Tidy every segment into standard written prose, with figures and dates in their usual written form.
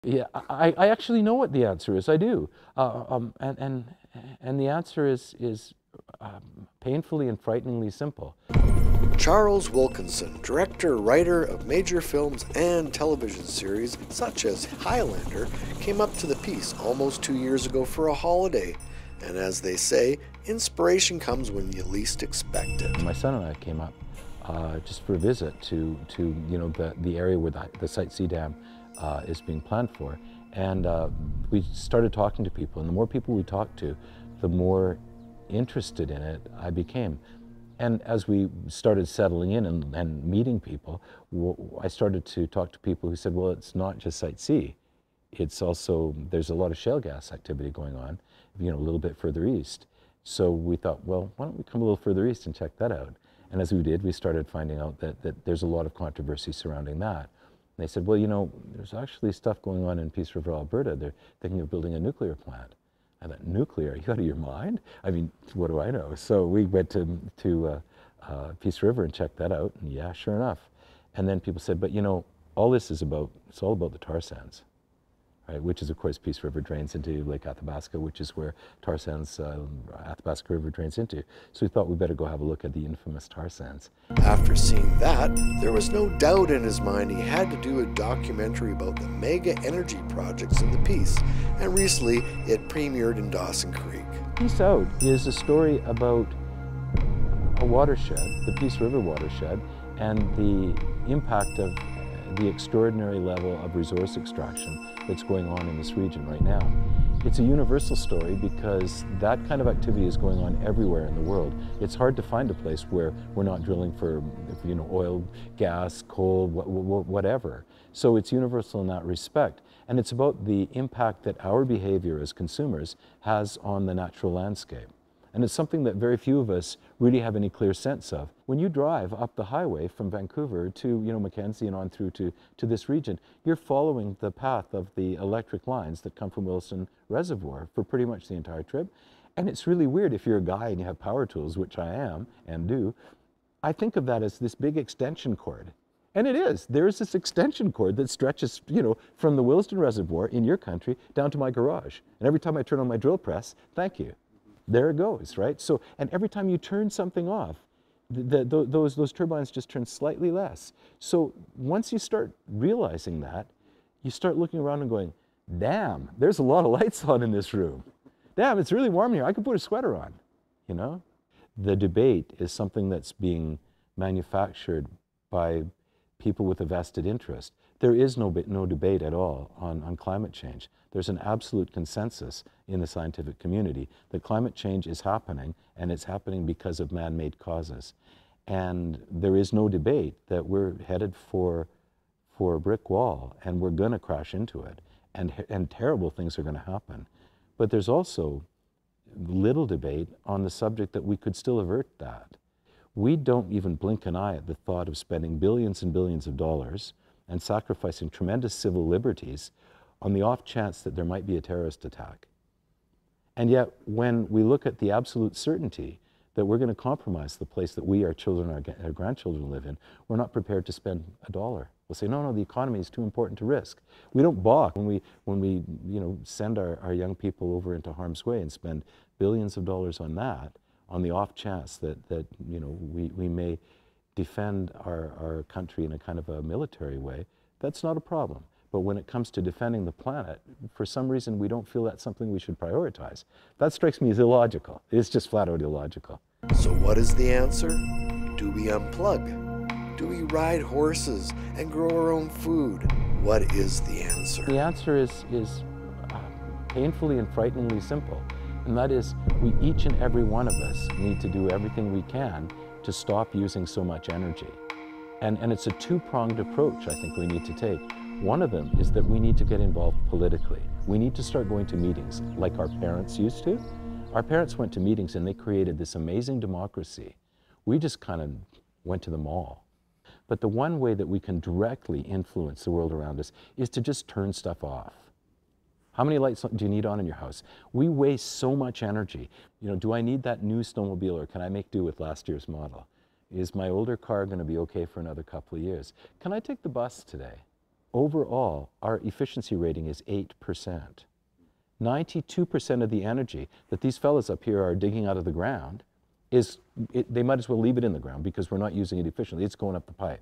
Yeah, I actually know what the answer is. I do, and the answer is painfully and frighteningly simple. Charles Wilkinson, director, writer of major films and television series such as Highlander, came up to the Peace almost 2 years ago for a holiday. And as they say, inspiration comes when you least expect it. My son and I came up just for a visit to the area where the Site C Dam is being planned for, and we started talking to people. And the more people we talked to, the more interested in it I became. And as we started settling in and meeting people, I started to talk to people who said, well, it's not just Site C. It's also, there's a lot of shale gas activity going on, a little bit further east. So we thought, well, why don't we come a little further east and check that out? And as we did, we started finding out that there's a lot of controversy surrounding that. And they said, well, there's actually stuff going on in Peace River, Alberta. They're thinking of building a nuclear plant. I thought, nuclear? Are you out of your mind? I mean, what do I know? So we went to Peace River and checked that out, and yeah, sure enough. And then people said, but all this is about, it's all about the tar sands, right? Which is, of course, Peace River drains into Lake Athabasca, which is where tar sands, Athabasca River drains into. So we thought we'd better go have a look at the infamous tar sands. After seeing that, there was no doubt in his mind he had to do a documentary about the mega energy projects in the Peace, and recently it premiered in Dawson Creek. Peaceout is a story about a watershed, the Peace River watershed, and the impact of the extraordinary level of resource extraction that's going on in this region right now. It's a universal story because that kind of activity is going on everywhere in the world. It's hard to find a place where we're not drilling for oil, gas, coal, whatever. So it's universal in that respect. And it's about the impact that our behavior as consumers has on the natural landscape. And it's something that very few of us really have any clear sense of. When you drive up the highway from Vancouver to Mackenzie and on through to this region, you're following the path of the electric lines that come from Wilson Reservoir for pretty much the entire trip. And it's really weird if you're a guy and you have power tools, which I am and do. I think of that as this big extension cord. And it is. There is this extension cord that stretches, from the Williston Reservoir in your country down to my garage. And every time I turn on my drill press, thank you. There it goes, right? So, and every time you turn something off, those turbines just turn slightly less. So once you start realizing that, you start looking around and going, damn, there's a lot of lights on in this room. Damn, it's really warm here. I could put a sweater on, The debate is something that's being manufactured by people with a vested interest. There is no debate at all on climate change. There's an absolute consensus in the scientific community that climate change is happening, and it's happening because of man-made causes. And there is no debate that we're headed for a brick wall, and we're going to crash into it, and terrible things are going to happen. But there's also little debate on the subject that we could still avert that. We don't even blink an eye at the thought of spending billions and billions of dollars and sacrificing tremendous civil liberties on the off chance that there might be a terrorist attack. And yet, when we look at the absolute certainty that we're going to compromise the place that we, our children, our grandchildren live in, we're not prepared to spend a dollar. We'll say, no, the economy is too important to risk. We don't balk when we send our young people over into harm's way and spend billions of dollars on that, on the off chance that we may defend our country in a kind of a military way. That's not a problem. But when it comes to defending the planet, for some reason we don't feel that's something we should prioritize. That strikes me as illogical. It's just flat out illogical. So what is the answer? Do we unplug? Do we ride horses and grow our own food? What is the answer? The answer is painfully and frighteningly simple. And that is, we each and every one of us need to do everything we can to stop using so much energy. And it's a two-pronged approach I think we need to take. One of them is that we need to get involved politically. We need to start going to meetings like our parents used to. Our parents went to meetings and they created this amazing democracy. We just kind of went to the mall. But the one way that we can directly influence the world around us is to just turn stuff off. How many lights do you need on in your house? We waste so much energy. Do I need that new snowmobile, or can I make do with last year's model? Is my older car going to be okay for another couple of years? Can I take the bus today? overall, our efficiency rating is 8%. 92% of the energy that these fellas up here are digging out of the ground they might as well leave it in the ground because we're not using it efficiently. It's going up the pipe.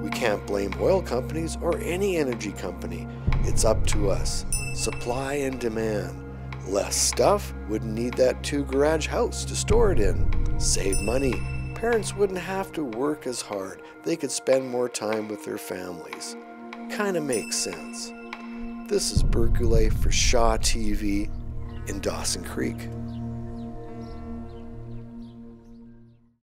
We can't blame oil companies or any energy company. It's up to us. Supply and demand. Less stuff, wouldn't need that 2-garage house to store it in. Save money. Parents wouldn't have to work as hard. They could spend more time with their families. Kinda makes sense. This is Bergoulet for Shaw TV in Dawson Creek.